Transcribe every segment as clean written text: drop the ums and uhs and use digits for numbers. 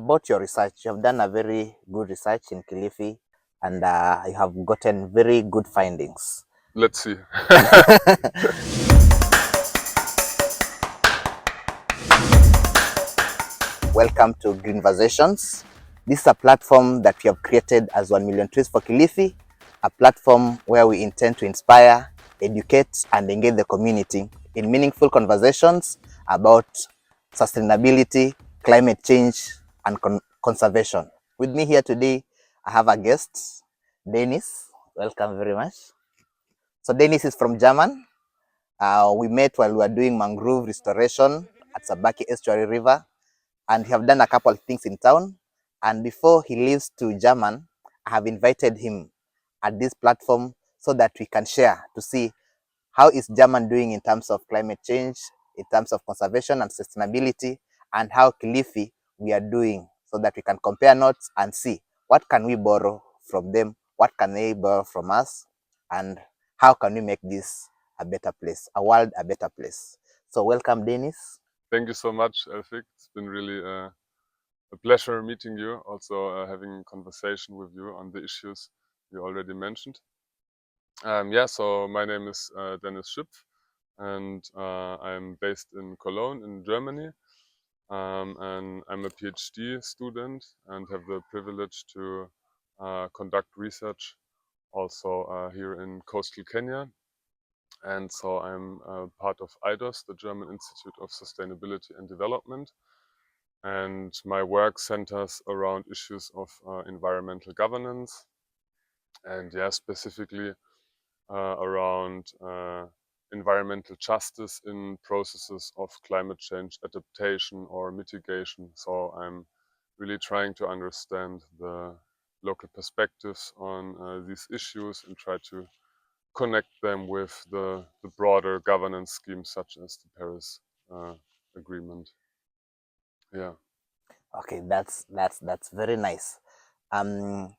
about your research. You have done a very good research in Kilifi, and you have gotten very good findings. Let's see. Welcome to Greenversations. This is a platform that we have created as 1 Million Trees for Kilifi, a platform where we intend to inspire, educate, and engage the community in meaningful conversations about sustainability, climate change, and conservation. With me here today, I have a guest, Dennis. Welcome very much. So Dennis is from German. We met while we were doing mangrove restoration at Sabaki Estuary River, and we have done a couple of things in town. And before he leaves to German, I have invited him at this platform so that we can share to see how is German doing in terms of climate change, in terms of conservation and sustainability, and how Kilifi we are doing, so that we can compare notes and see what can we borrow from them, what can they borrow from us, and how can we make this a better place, a world a better place. So welcome, Dennis. Thank you so much, Elfik. It's been really a pleasure meeting you, also having a conversation with you on the issues you already mentioned. So my name is Dennis Schipf, and I'm based in Cologne in Germany. And I'm a PhD student and have the privilege to conduct research also here in coastal Kenya. And so I'm part of IDOS, the German Institute of Sustainability and Development. And my work centers around issues of environmental governance and specifically around environmental justice in processes of climate change adaptation or mitigation. So I'm really trying to understand the local perspectives on these issues and try to connect them with the broader governance schemes such as the Paris Agreement. Yeah. Okay, that's very nice. Um,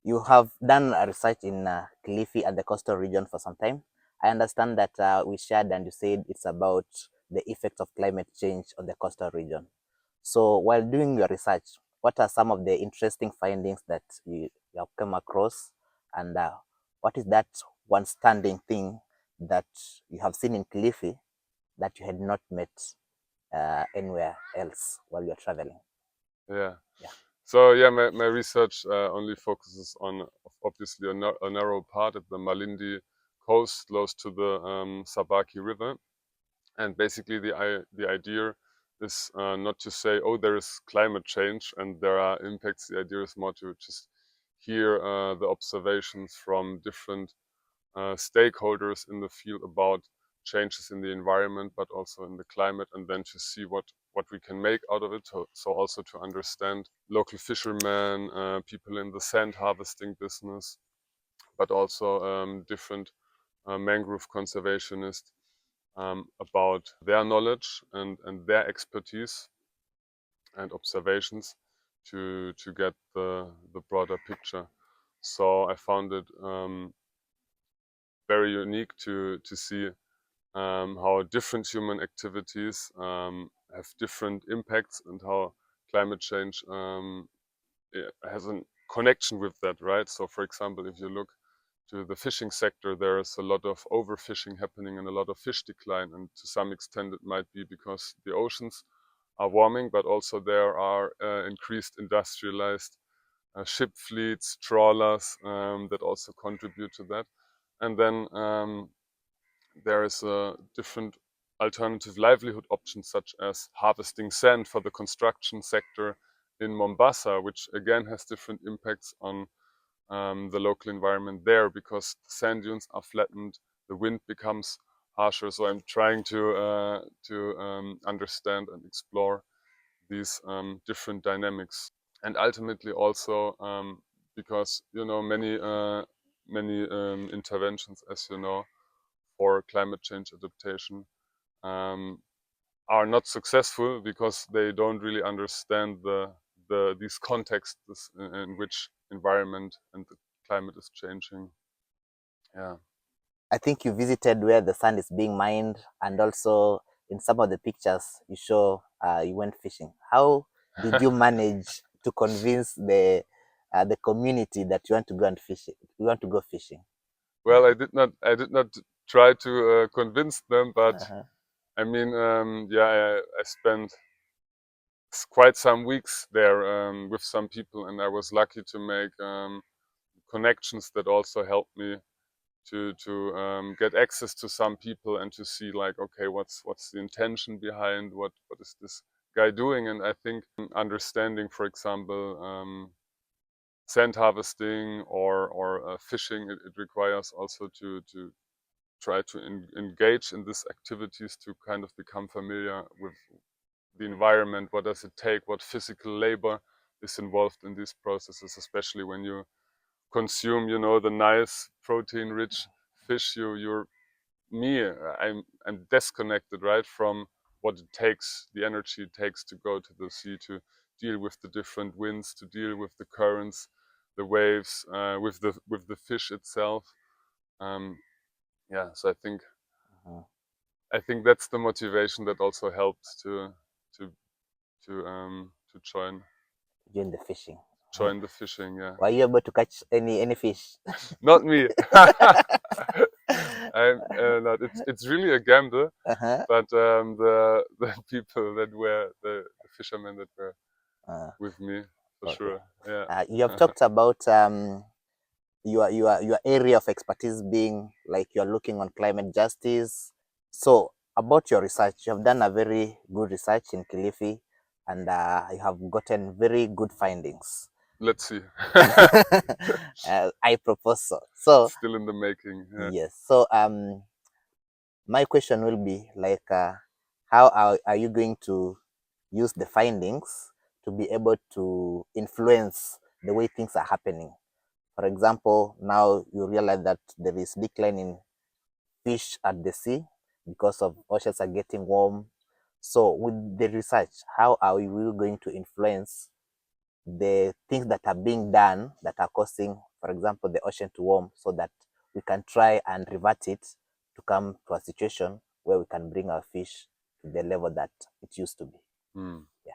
you have done a research in Kilifi and the coastal region for some time. I understand that we shared and you said it's about the effect of climate change on the coastal region. So while doing your research, what are some of the interesting findings that you have come across, and what is that one standing thing that you have seen in Kilifi that you had not met anywhere else while you're traveling? Yeah. Yeah. So my research only focuses on obviously a narrow part at the Malindi coast, close to the Sabaki River, and basically the idea is not to say, oh, there is climate change and there are impacts. The idea is more to just hear the observations from different stakeholders in the field about changes in the environment, but also in the climate, and then to see what we can make out of it. So also to understand local fishermen, people in the sand harvesting business, but also different mangrove conservationists about their knowledge and their expertise and observations to get the broader picture. So I found it very unique to see how different human activities have different impacts and how climate change has a connection with that, right? So, for example, if you look to the fishing sector, there is a lot of overfishing happening and a lot of fish decline. And to some extent, it might be because the oceans are warming, but also there are increased industrialized ship fleets, trawlers that also contribute to that. And then there is a different alternative livelihood options such as harvesting sand for the construction sector in Mombasa, which again has different impacts on the local environment there because the sand dunes are flattened, the wind becomes harsher. So I'm trying to understand and explore these different dynamics, and ultimately also because many interventions, as you know, for climate change adaptation um, are not successful because they don't really understand these contexts in which environment and the climate is changing. Yeah. I think you visited where the sand is being mined, and also in some of the pictures you show you went fishing. How did you manage to convince the community that you want to go and fish? You want to go fishing? Well, I did not try to convince them, but Uh-huh. I mean, yeah, I spent quite some weeks there with some people, and I was lucky to make connections that also helped me to get access to some people and to see, like, okay, what's the intention behind what is this guy doing. And I think understanding, for example, sand harvesting or fishing, it requires also to try to engage in these activities, to kind of become familiar with the environment. What does it take? What physical labor is involved in these processes, especially when you consume, the nice protein-rich fish. You're me. I'm disconnected, right, from what it takes, the energy it takes to go to the sea, to deal with the different winds, to deal with the currents, the waves, with the fish itself. Um, yeah, so Uh-huh. I think that's the motivation that also helped to to During the fishing. Uh-huh. join the fishing. Yeah, Were you able to catch any fish? not me. I'm not. It's really a gamble, Uh-huh. but the people that were the fishermen that were Uh, with me, for okay. sure. Yeah. You have talked about your area of expertise being like you're looking on climate justice. So about your research, you have done a very good research in Kilifi, and you have gotten very good findings. Let's see. I propose so. So Still in the making. Yeah. yes. So my question will be like, how are you going to use the findings to be able to influence the way things are happening? For example, now you realize that there is decline in fish at the sea because of oceans are getting warm. So with the research, how are we going to influence the things that are being done that are causing, for example, the ocean to warm, so that we can try and revert it to come to a situation where we can bring our fish to the level that it used to be? Hmm. Yeah.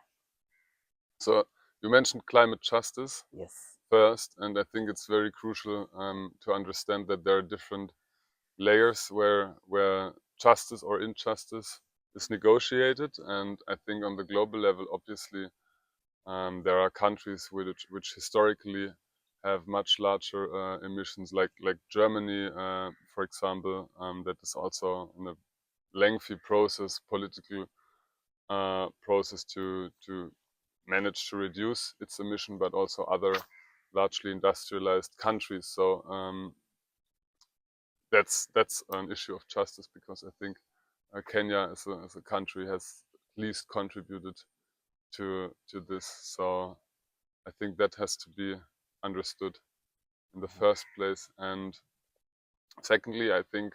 So you mentioned climate justice Yes. first, and I think it's very crucial to understand that there are different layers where justice or injustice is negotiated. And I think on the global level, obviously, there are countries which historically have much larger emissions, like Germany, for example, that is also in a lengthy political process to manage to reduce its emission, but also other largely industrialized countries. So that's an issue of justice, because I think Kenya as a country has least contributed to this. So I think that has to be understood in the first place. And secondly, I think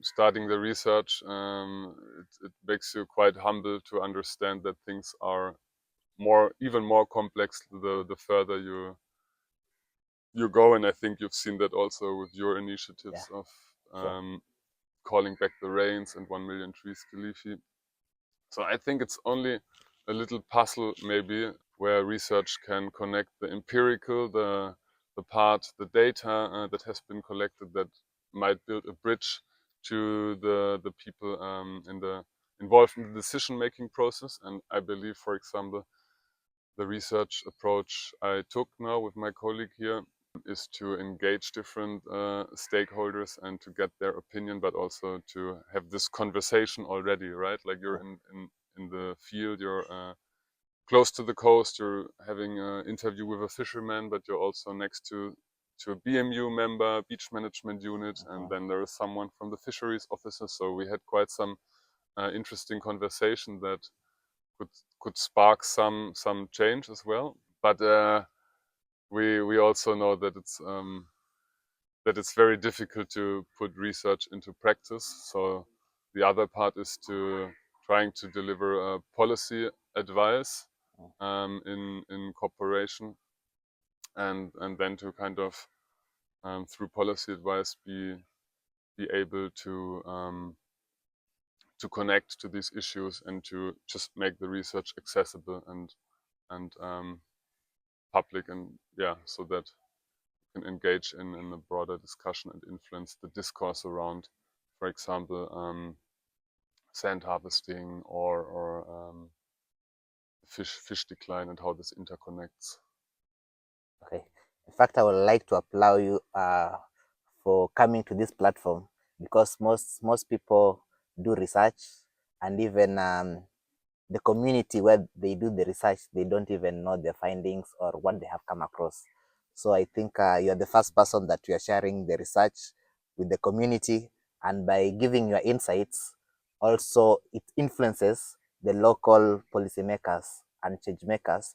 starting the research, it makes you quite humble to understand that things are even more complex the further you go. And I think you've seen that also with your Yeah. initiatives of Sure. calling back the rains and 1 million trees Kilifi. So I think it's only a little puzzle, maybe, where research can connect the empirical, the part, the data that has been collected, that might build a bridge to the people involved in the decision-making process. And I believe, for example, the research approach I took now with my colleague here is to engage different stakeholders and to get their opinion, but also to have this conversation already, right? Like, you're in the field, you're close to the coast, you're having an interview with a fisherman, but you're also next to a BMU member, beach management unit, and Uh-huh. then there is someone from the fisheries officer. So we had quite some interesting conversation that could could spark some change as well. But we also know that it's very difficult to put research into practice. So the other part is to trying to deliver policy advice in cooperation, and then to kind of through policy advice be able to connect to these issues and to just make the research accessible and public, and so that you can engage in a broader discussion and influence the discourse around, for example, sand harvesting or fish decline and how this interconnects. Okay. In fact, I would like to applaud you for coming to this platform, because most people do research, and even the community where they do the research, they don't even know their findings or what they have come across. So I think you're the first person that you are sharing the research with the community, and by giving your insights, also it influences the local policymakers and change makers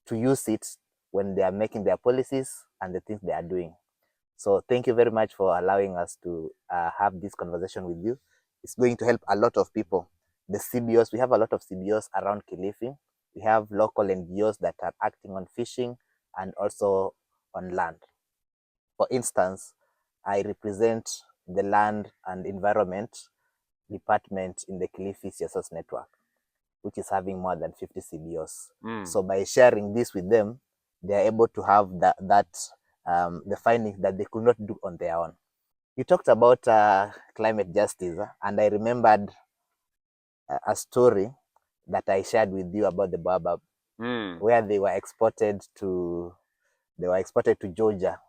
to use it when they are making their policies and the things they are doing. So thank you very much for allowing us to have this conversation with you. It's going to help a lot of people. The CBOs, we have a lot of CBOs around Kilifi. We have local NGOs that are acting on fishing and also on land. For instance, I represent the Land and Environment Department in the Kilifi CSS network, which is having more than 50 CBOs. So by sharing this with them, they are able to have the findings that they could not do on their own. You talked about climate justice, and I remembered a story that I shared with you about the baobab, where they were exported to Georgia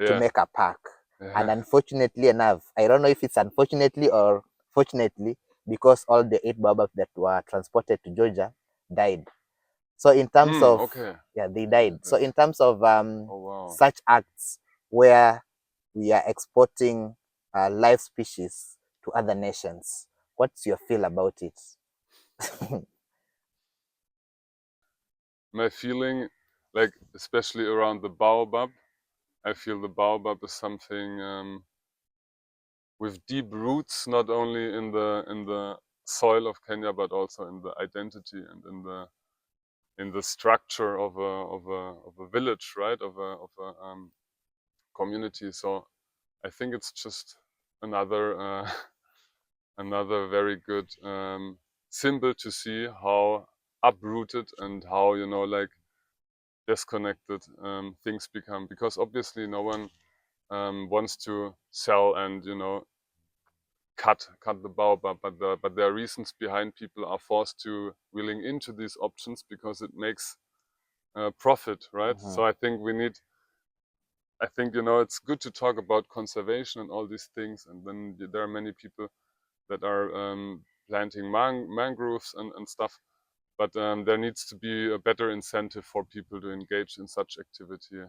to make a park. And unfortunately enough, I don't know if it's unfortunately or fortunately, because all the 8 baobabs that were transported to Georgia died. So in terms of they died. So in terms of such acts where we are exporting live species to other nations, what's your feel about it? My feeling, like especially around the baobab, I feel the baobab is something with deep roots, not only in the soil of Kenya, but also in the identity and in the structure of a village, right? Of a community. So I think it's just another another very good symbol to see how uprooted and how, you know, like disconnected things become, because obviously no one wants to sell and, you know, cut the baobab, but there are reasons behind people are forced to willing into these options because it makes profit, right? So I think you know, it's good to talk about conservation and all these things, and then there are many people that are planting mangroves and stuff, but there needs to be a better incentive for people to engage in such activity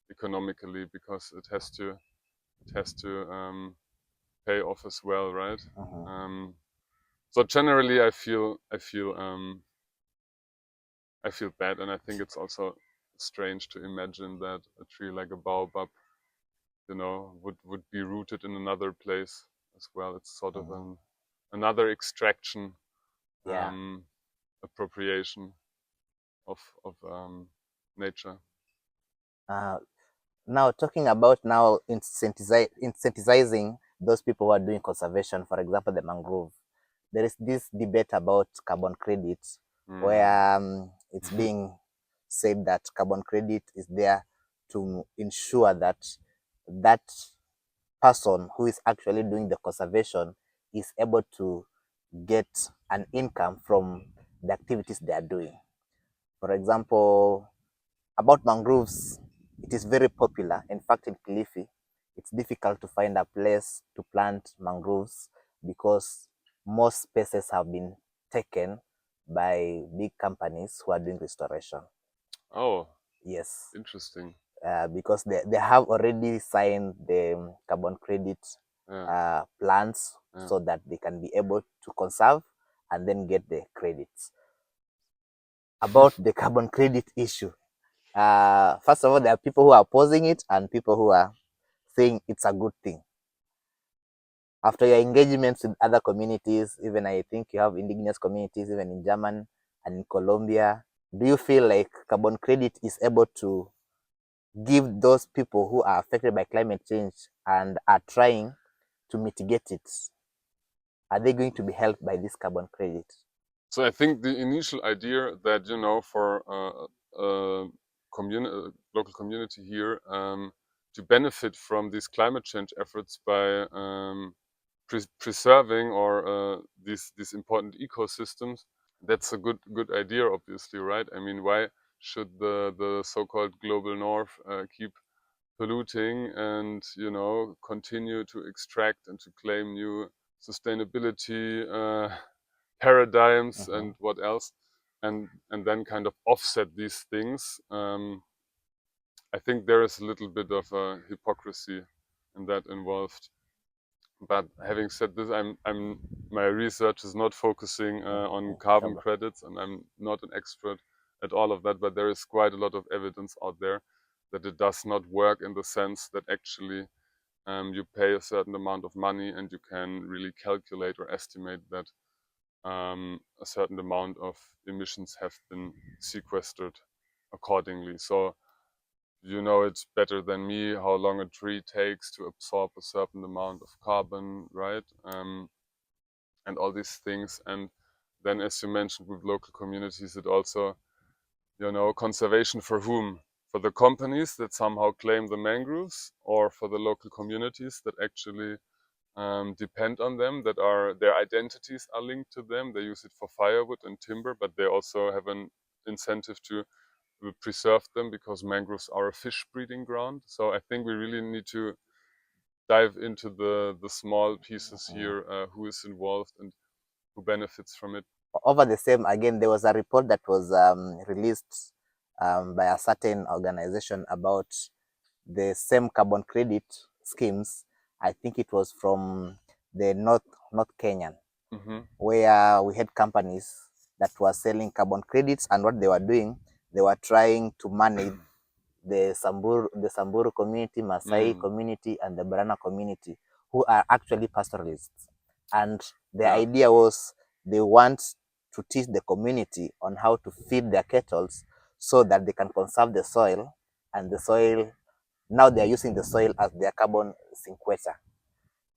economically, because it has to pay off as well, right? So generally, I feel bad, and I think it's also strange to imagine that a tree like a baobab, you know, would be rooted in another place as well. It's sort of another extraction, appropriation of nature. Now talking about incentivizing those people who are doing conservation, for example, the mangrove. There is this debate about carbon credits, where it's being said that carbon credit is there to ensure that that person who is actually doing the conservation is able to get an income from the activities they are doing. For example, about mangroves, it is very popular. In fact, in Kilifi, it's difficult to find a place to plant mangroves because most spaces have been taken by big companies who are doing restoration. Oh, yes, interesting. Because they have already signed the carbon credit plans, so that they can be able to conserve and then get the credits. About the carbon credit issue, first of all, there are people who are opposing it and people who are saying it's a good thing. After your engagements with other communities, even I think you have indigenous communities even in Germany and in Colombia, do you feel like carbon credit is able to give those people who are affected by climate change and are trying to mitigate it are they going to be helped by this carbon credit? So I think the initial idea that, you know, for local community here to benefit from these climate change efforts by preserving or these important ecosystems, that's a good idea, obviously, right? I mean, why should the so-called global north keep polluting and, you know, continue to extract and to claim new sustainability paradigms and what else, and then kind of offset these things. I think there is a little bit of a hypocrisy in that involved. But having said this, my research is not focusing on carbon Carbon. credits, and I'm not an expert at all of that. But there is quite a lot of evidence out there that it does not work in the sense that actually you pay a certain amount of money and you can really calculate or estimate that a certain amount of emissions have been sequestered accordingly. So you know it's better than me how long a tree takes to absorb a certain amount of carbon, right? And all these things. And then, as you mentioned, with local communities, it also, you know, conservation for whom? For the companies that somehow claim the mangroves, or for the local communities that actually depend on them, that are their identities are linked to them. They use it for firewood and timber, but they also have an incentive to preserve them because mangroves are a fish breeding ground. So I think we really need to dive into the small pieces here, who is involved and who benefits from it. Over the same, again, there was a report that was released by a certain organization about the same carbon credit schemes. I think it was from the North Kenyan, where we had companies that were selling carbon credits, and what they were doing, they were trying to manage the Samburu community, Maasai community, and the Barana community, who are actually pastoralists. And the Yeah. idea was they want to teach the community on how to feed their cattle so that they can conserve the soil, and the soil, now they are using the soil as their carbon sequester.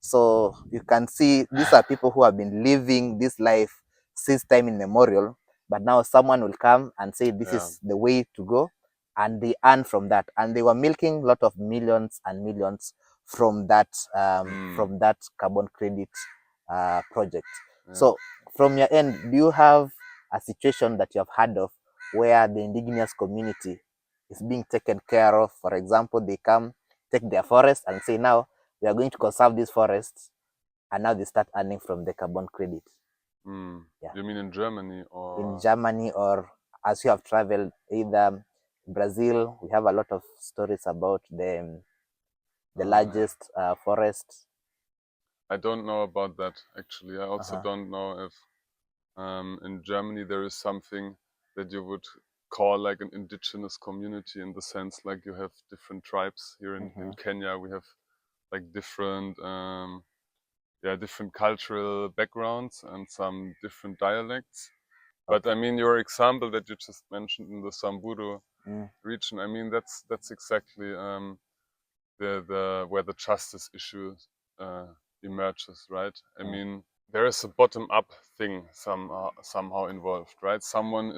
So you can see these are people who have been living this life since time immemorial, but now someone will come and say this Yeah. is the way to go, and they earn from that. And they were milking a lot of millions and millions from that carbon credit project. Yeah. So from your end, do you have a situation that you have heard of where the indigenous community is being taken care of? For example, they come take their forest and say, now we are going to conserve these forests, and now they start earning from the carbon credit. Yeah. You mean in Germany or? In Germany, or as you have traveled, either Brazil, we have a lot of stories about the largest forest. I don't know about that actually. I also don't know if in Germany there is something that you would call like an indigenous community, in the sense like you have different tribes here in Kenya. We have like different different cultural backgrounds and some different dialects. But I mean, your example that you just mentioned in the Samburu region, I mean that's exactly the where the justice issue emerges, right? I mean, there is a bottom-up thing somehow involved, right? Someone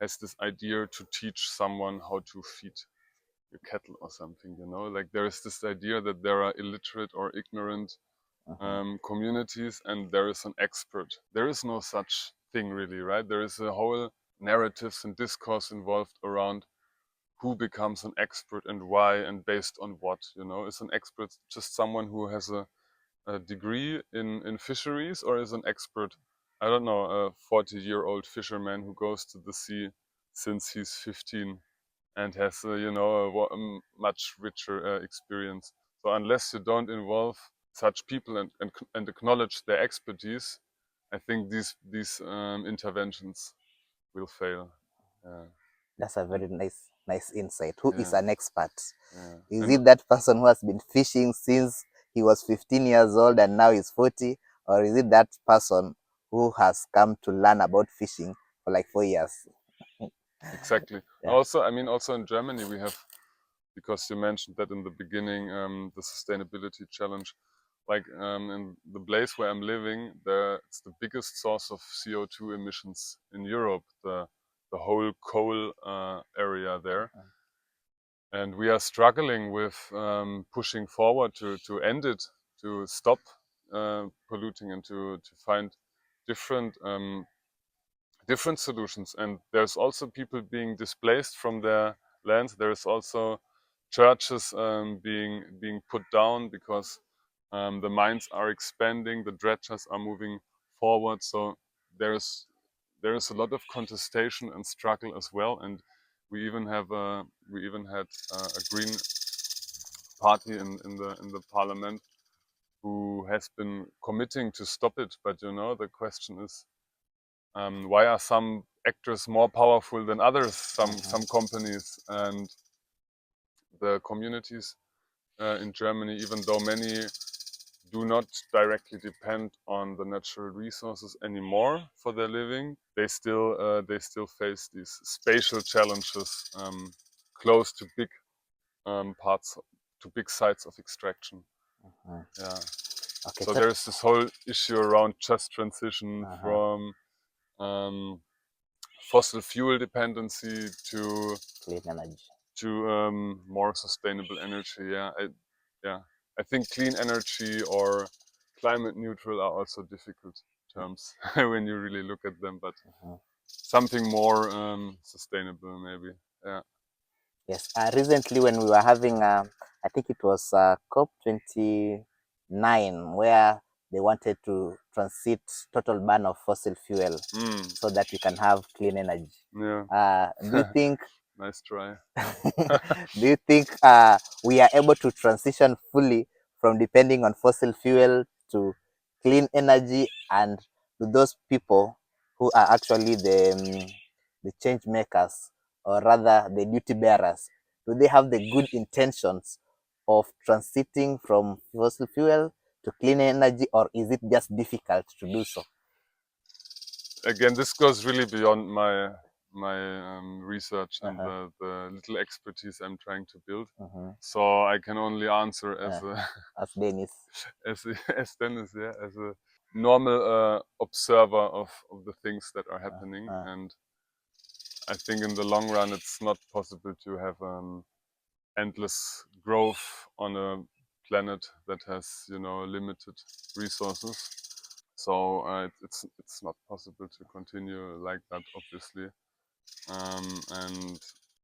has this idea to teach someone how to feed your cattle or something, you know? Like there is this idea that there are illiterate or ignorant communities, and there is an expert. There is no such thing really, right? There is a whole narratives and discourse involved around who becomes an expert and why and based on what, you know. Is an expert just someone who has a degree in fisheries, or is an expert, I don't know, a 40-year-old fisherman who goes to the sea since he's 15 and has you know a much richer experience. So unless you don't involve such people and acknowledge their expertise, I think these interventions will fail. That's a very nice insight. Who is Yeah, an expert? yeah. Is And it that person who has been fishing since he was 15 years old and now he's 40? Or is it that person who has come to learn about fishing for like 4 years? exactly. Yeah. Also, I mean, also in Germany we have, because you mentioned that in the beginning, the sustainability challenge. like in the place where I'm living, it's the biggest source of CO2 emissions in Europe. The whole coal area there, and we are struggling with pushing forward to end it, to stop polluting, and to find different different solutions. And there's also people being displaced from their lands. There's also churches being put down because the mines are expanding, the dredgers are moving forward. So there is a lot of contestation and struggle as well. And we even had a green party in the parliament who has been committing to stop it. But the question is, why are some actors more powerful than others? Some companies and the communities in Germany, even though many do not directly depend on the natural resources anymore for their living, they still face these spatial challenges close to big parts, to big sites of extraction. Yeah. Okay, So there's this whole issue around just transition from fossil fuel dependency to clean energy. more sustainable energy. I think clean energy or climate neutral are also difficult terms when you really look at them, but something more sustainable maybe. Yeah. Yes, recently when we were having, I think it was COP29, where they wanted to transit total ban of fossil fuel so that we can have clean energy. Yeah. Do you think Nice try. do you think we are able to transition fully from depending on fossil fuel to clean energy, and to those people who are actually the change makers, or rather the duty bearers, do they have the good intentions of transiting from fossil fuel to clean energy, or is it just difficult to do so? Again, this goes really beyond my research and the little expertise I'm trying to build. So I can only answer as as Dennis, as Dennis, yeah, as a normal observer of the things that are happening. And I think in the long run, it's not possible to have endless growth on a planet that has limited resources. So it's not possible to continue like that, obviously. And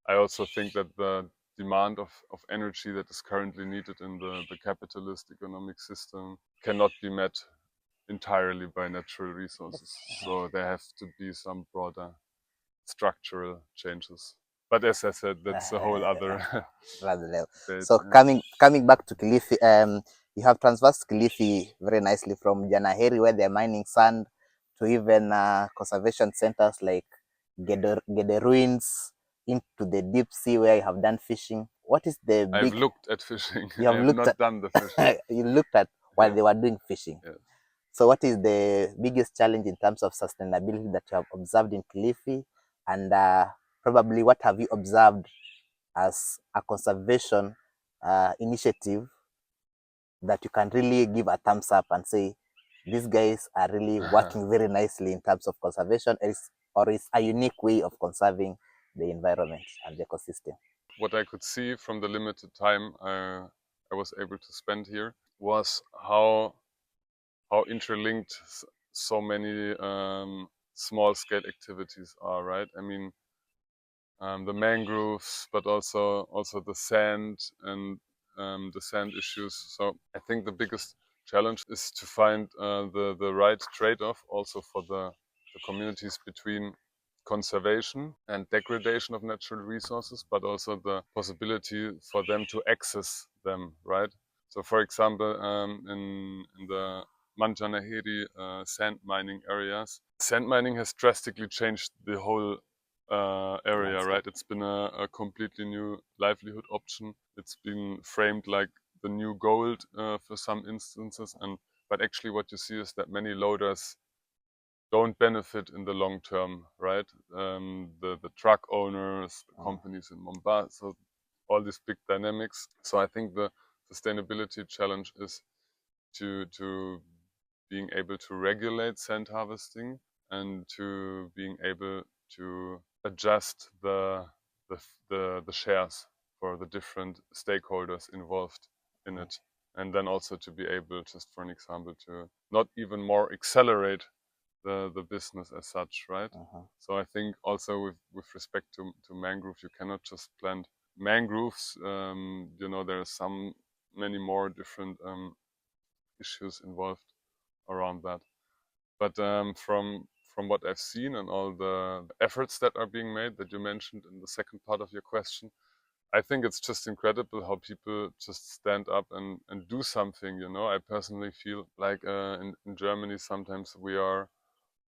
I also think that the demand of energy that is currently needed in the capitalist economic system cannot be met entirely by natural resources. So there have to be some broader structural changes. But as I said, that's a whole other level. debate. So coming back to Kilifi, you have traversed Kilifi very nicely from Janaheri, where they're mining sand, to even conservation centers like Gede Ruins, into the deep sea where you have done fishing. What is the big? I've looked at fishing. You have I have not done the fishing. You looked at while they were doing fishing. Yes. So what is the biggest challenge in terms of sustainability that you have observed in Kilifi, and probably what have you observed as a conservation initiative that you can really give a thumbs up and say, these guys are really working very nicely in terms of conservation, or is a unique way of conserving the environment and the ecosystem? What I could see from the limited time I was able to spend here was how interlinked so many small-scale activities are, right? I mean, the mangroves, but also the sand and the sand issues. So I think the biggest challenge is to find the right trade-off also for the communities between conservation and degradation of natural resources, but also the possibility for them to access them, right? So for example, in the Manjanaheri sand mining areas, sand mining has drastically changed the whole area, right? It's been a completely new livelihood option. It's been framed like the new gold for some instances, but actually what you see is that many loaders don't benefit in the long term, right? The truck owners, the companies in Mombasa, so all these big dynamics. So I think the sustainability challenge is to being able to regulate sand harvesting and to being able to adjust the shares for the different stakeholders involved in it. And then also to be able, just for an example, to not even more accelerate the business as such, right? So I think also with respect to mangrove, you cannot just plant mangroves. You know, there are many more different issues involved around that. But from what I've seen and all the efforts that are being made that you mentioned in the second part of your question, I think it's just incredible how people just stand up and do something. You know, I personally feel like in Germany sometimes we are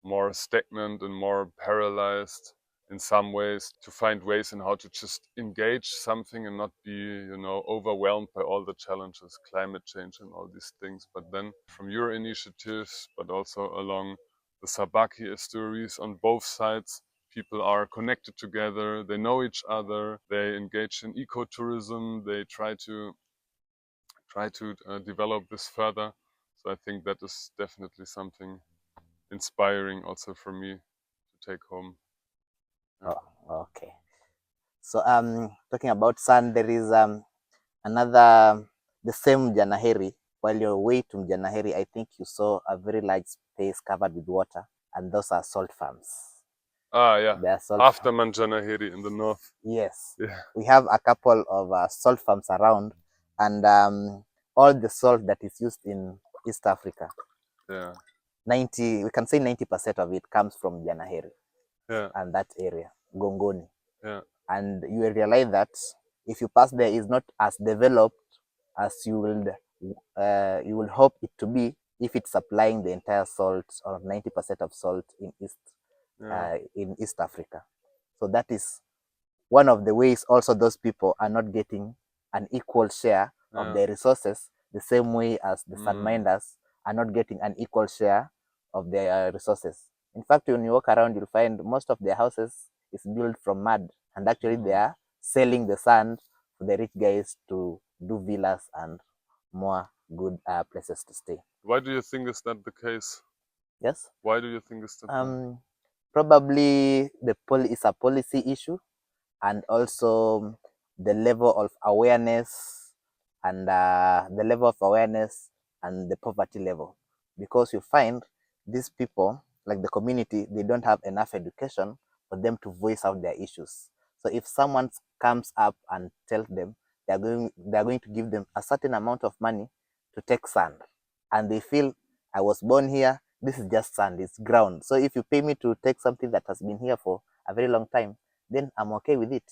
more stagnant and more paralyzed in some ways, to find ways in how to just engage something and not be, you know, overwhelmed by all the challenges, climate change and all these things. But then from your initiatives, but also along the Sabaki estuaries on both sides, people are connected together, they know each other, they engage in ecotourism, they try to develop this further. So I think that is definitely something inspiring also for me to take home. Yeah. Oh, okay. So talking about sand, there is another, the same Janaheri. While you're way to Janaheri, I think you saw a very large space covered with water, and those are salt farms. Ah, yeah. They are salt After farms. Manjanahiri in the north. Yes. Yeah. We have a couple of salt farms around, and all the salt that is used in East Africa, Yeah. 90, we can say 90% of it comes from Janaheri Yeah. and that area, Gongoni. Yeah. And you will realize that if you pass there, is not as developed as you will hope it to be if it's supplying the entire salt or 90% of salt Yeah. in East Africa. So that is one of the ways also those people are not getting an equal share of Yeah. their resources, the same way as the sand Mm. miners are not getting an equal share of their resources. In fact, when you walk around, you'll find most of their houses is built from mud, and actually they are selling the sand for the rich guys to do villas and more good places to stay. Why do you think is that the case? Yes. Why do you think is that? Probably is a policy issue, and also the level of awareness and the poverty level, because you find these people, like the community, they don't have enough education for them to voice out their issues. So if someone comes up and tells them they are going to give them a certain amount of money to take sand, and they feel, I was born here, this is just sand, it's ground, so if you pay me to take something that has been here for a very long time, then I'm okay with it,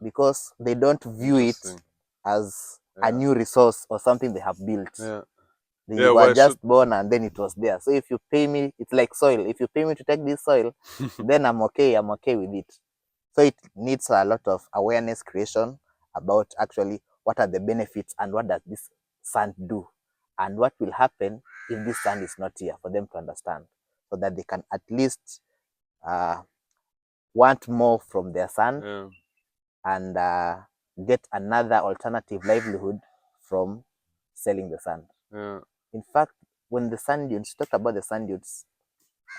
because they don't view it as a new resource or something they have built. Yeah. They Yeah. were Why just should? born and then it was there. So if you pay me, it's like soil. If you pay me to take this soil, then I'm okay. I'm okay with it. So it needs a lot of awareness creation about actually what are the benefits and what does this sand do, and what will happen if this sand is not here, for them to understand, so that they can at least uh, want more from their sand, Yeah. and get another alternative livelihood from selling the sand. Yeah. In fact, when the sand dunes, talked about the sand dunes,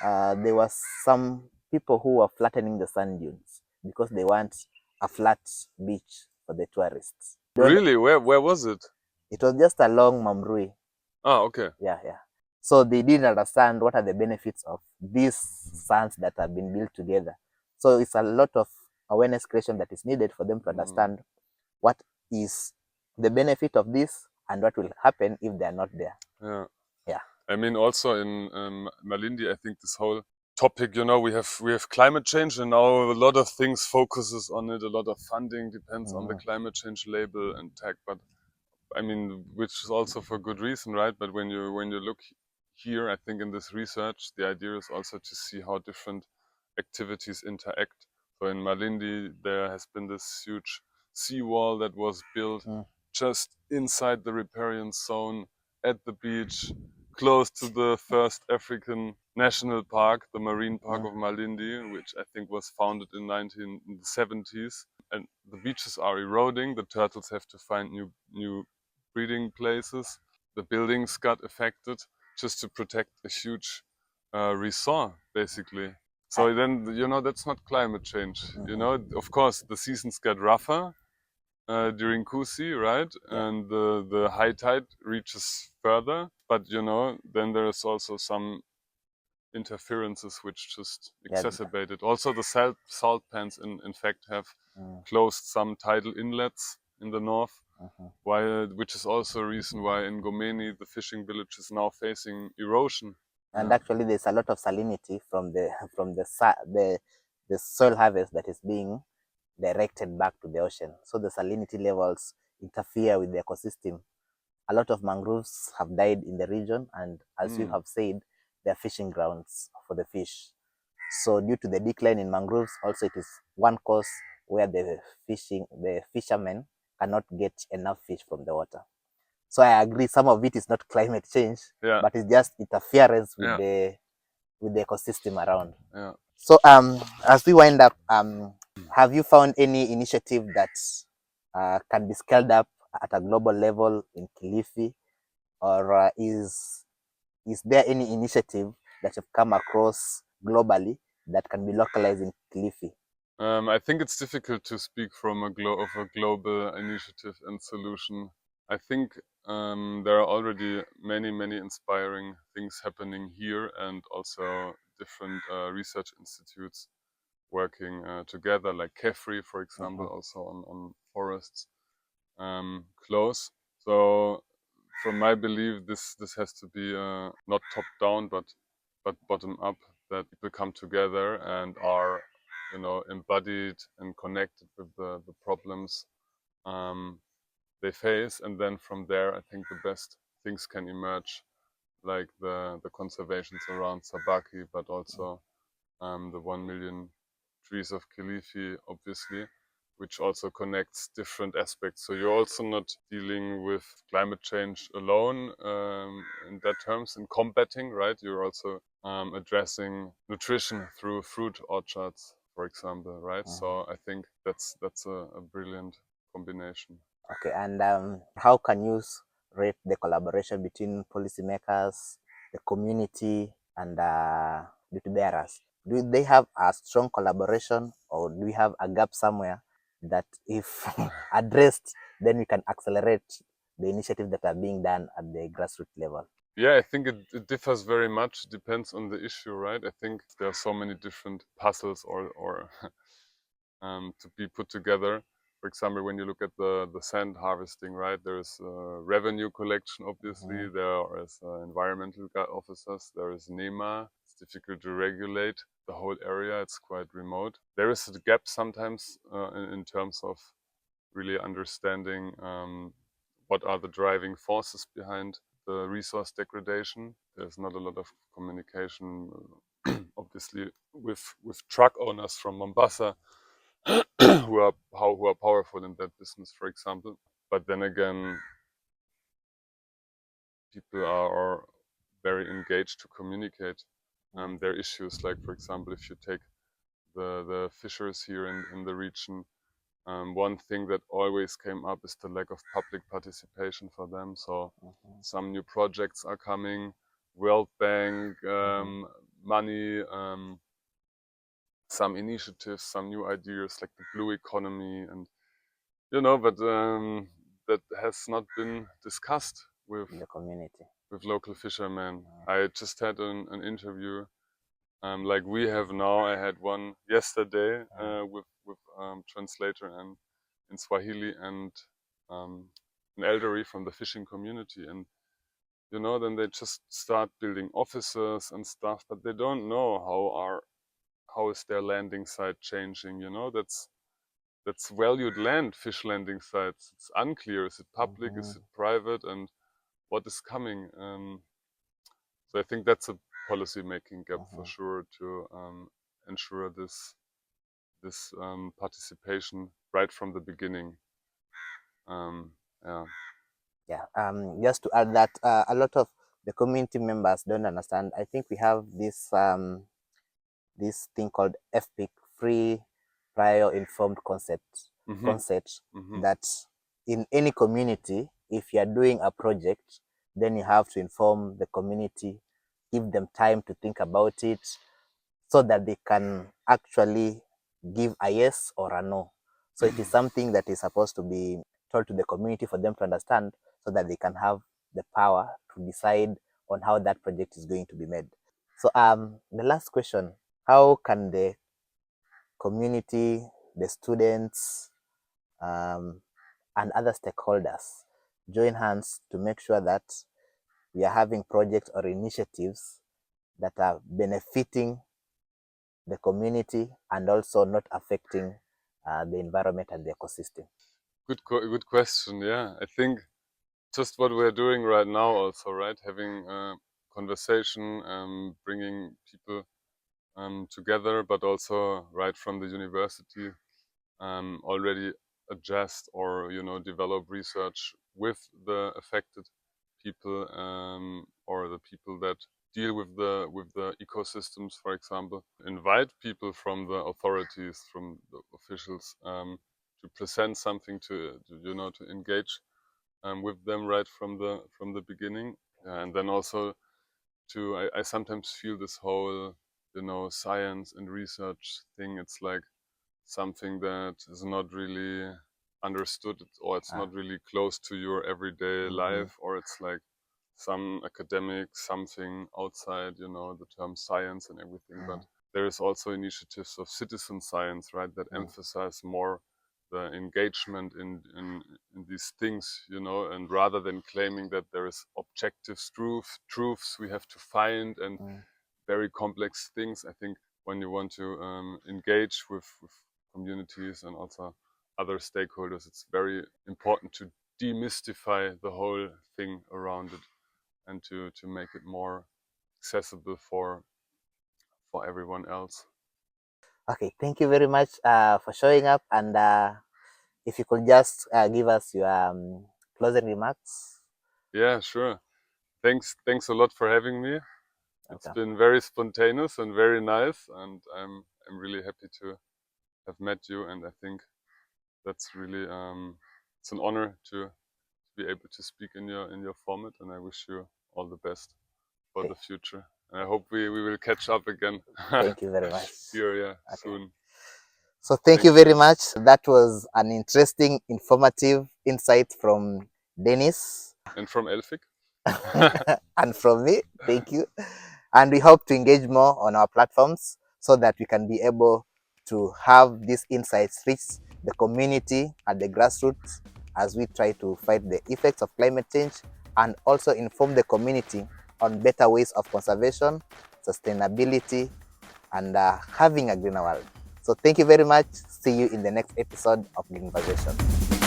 there were some people who were flattening the sand dunes because they want a flat beach for the tourists. Really? Where was it? It was just along Mamrui. Ah, okay. Yeah. So they didn't understand what are the benefits of these sands that have been built together. So it's a lot of awareness creation that is needed for them to understand what is the benefit of this and what will happen if they are not there. Yeah. Yeah. I mean, also in Malindi, I think this whole topic, you know, we have climate change, and now a lot of things focuses on it. A lot of funding depends on the climate change label and tag. But I mean, which is also for good reason, right? But when you look here, I think in this research, the idea is also to see how different activities interact. So in Malindi, there has been this huge seawall that was built just inside the riparian zone at the beach, close to the first African national park, the Marine Park of Malindi, which I think was founded in 1970s. And the beaches are eroding. The turtles have to find new breeding places. the buildings got affected just to protect a huge resort, basically. So then, that's not climate change. Of course, the seasons get rougher during Kusi, right? Yeah. And the high tide reaches further. But, then there's also some interferences which just Yeah. exacerbate it. Also, the salt pans, in fact, have closed some tidal inlets in the north, which is also a reason why in Gomeni the fishing village is now facing erosion. And actually, there's a lot of salinity from the soil harvest that is being directed back to the ocean. So the salinity levels interfere with the ecosystem. A lot of mangroves have died in the region, and as you have said, they're fishing grounds for the fish. So due to the decline in mangroves, also it is one cause where the fishermen cannot get enough fish from the water. So I agree, some of it is not climate change, Yeah. but it's just interference with Yeah. the ecosystem around. Yeah. So as we wind up, have you found any initiative that can be scaled up at a global level in Kilifi, or is there any initiative that you've come across globally that can be localized in Kilifi? I think it's difficult to speak from a global initiative and solution. I think there are already many inspiring things happening here, and also different research institutes working together, like Kefri, for example, also on forests close. So, from my belief, this has to be not top down, but bottom up. That people come together and are, embodied and connected with the problems they face, and then from there, I think the best things can emerge, like the conservations around Sabaki, but also the 1 million trees of Kilifi, obviously, which also connects different aspects. So you're also not dealing with climate change alone in that terms, in combating, right? You're also addressing nutrition through fruit orchards, for example, right? So I think that's a brilliant combination. Okay, and how can you rate the collaboration between policymakers, the community, and duty bearers? Do they have a strong collaboration, or do we have a gap somewhere that, if addressed, then we can accelerate the initiatives that are being done at the grassroots level? Yeah, I think it differs very much. It depends on the issue, right? I think there are so many different puzzles or to be put together. For example, when you look at the sand harvesting, right? There's revenue collection, obviously. There is environmental officers. There is NEMA. It's difficult to regulate the whole area. It's quite remote. There is a gap sometimes in terms of really understanding what are the driving forces behind the resource degradation. There's not a lot of communication, obviously, with truck owners from Mombasa who are powerful in that business, for example. But then again, people are very engaged to communicate their issues. Like, for example, if you take the fishers here in the region, one thing that always came up is the lack of public participation for them. So some new projects are coming, World Bank money, some initiatives, some new ideas like the blue economy, and but that has not been discussed with The community. with local fishermen. I just had an interview like we have now. I had one yesterday with translator and in Swahili and an elderly from the fishing community, and then they just start building offices and stuff, but they don't know how is their landing site changing. That's valued land, fish landing sites. It's unclear. Is it public? Is it private? And what is coming? So I think that's a policy making gap for sure to ensure this participation right from the beginning. Yeah. Yeah. Just to add that a lot of the community members don't understand. I think we have this thing called FPIC, free prior informed concept Mm-hmm. that in any community, if you're doing a project, then you have to inform the community, give them time to think about it, so that they can actually give a yes or a no. So it is something that is supposed to be told to the community for them to understand, so that they can have the power to decide on how that project is going to be made. So the last question, how can the community, the students, and other stakeholders join hands to make sure that we are having projects or initiatives that are benefiting the community and also not affecting the environment and the ecosystem? Good question. Yeah, I think just what we're doing right now also, right? Having a conversation, bringing people together, but also right from the university, already adjust or develop research with the affected people, or the people that deal with the ecosystems, for example. Invite people from the authorities, from the officials, to present something, to engage with them right from the beginning. And then also I sometimes feel this whole science and research thing, it's like something that is not really understood, or it's not really close to your everyday life, or it's like some academic something outside the term science and everything. But there is also initiatives of citizen science, right, that emphasize more the engagement in these things, and rather than claiming that there is objective truths we have to find and very complex things. I think when you want to engage with communities and also other stakeholders, it's very important to demystify the whole thing around it, and to make it more accessible for everyone else. Okay, thank you very much for showing up. And if you could just give us your closing remarks. Yeah, sure. Thanks a lot for having me. It's Okay. been very spontaneous and very nice, and I'm really happy to have met you. And I think that's really it's an honor to be able to speak in your format. And I wish you all the best for Okay. the future. And I hope we will catch up again Thank you very much. here, yeah, Okay. soon. So thank you Thank very you. much. That was an interesting, informative insight from Dennis And from Elfik. and from me. Thank you. And we hope to engage more on our platforms so that we can be able to have these insights reach the community at the grassroots as we try to fight the effects of climate change, and also inform the community on better ways of conservation, sustainability, and having a greener world. So thank you very much. See you in the next episode of Greenversation.